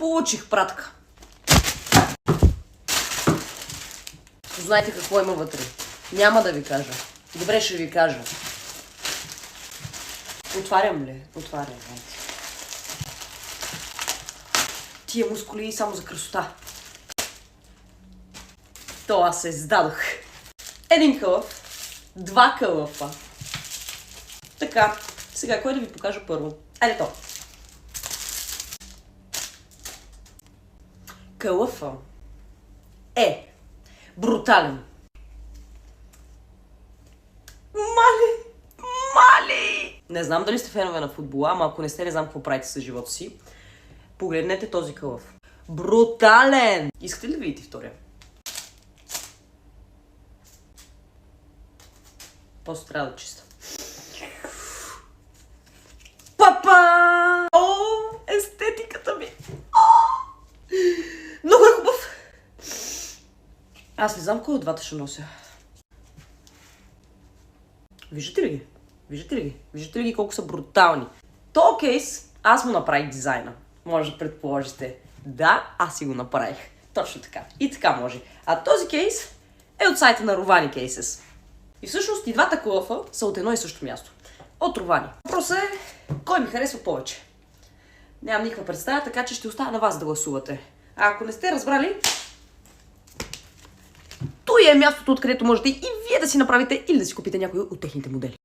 Получих пратка. Знаете какво има вътре? Няма да ви кажа. Добре, ще ви кажа. Отварям ли? Отварям. Тия мускули само за красота. То аз се издадох. Един кълъф. Два кълъфа. Така. Сега, кой да ви покажа първо? Айде то. Кълъфа е брутален. Мали! Не знам дали сте фенове на футбола, ама ако не сте, не знам какво правите с живота си. Погледнете този кълъф. Брутален! Искате ли да видите втория? Просто трябва да чиста. Папа! О, естетиката ми! Много е хубав! Аз не знам кой от двата ще нося. Виждате ли ги? Виждате ли ги? Виждате ли ги колко са брутални? То кейс, аз му направих дизайна. Може да предположите. Да, аз си го направих. Точно така. И така може. А този кейс е от сайта на Rovani Cases. И всъщност и двата кълъфа са от едно и също място. От Rovani. Въпросът е, кой ми харесва повече? Нямам никаква представа, така че ще оставя на вас да гласувате. А ако не сте разбрали, той е мястото, откъдето можете и вие да си направите или да си купите някой от техните модели.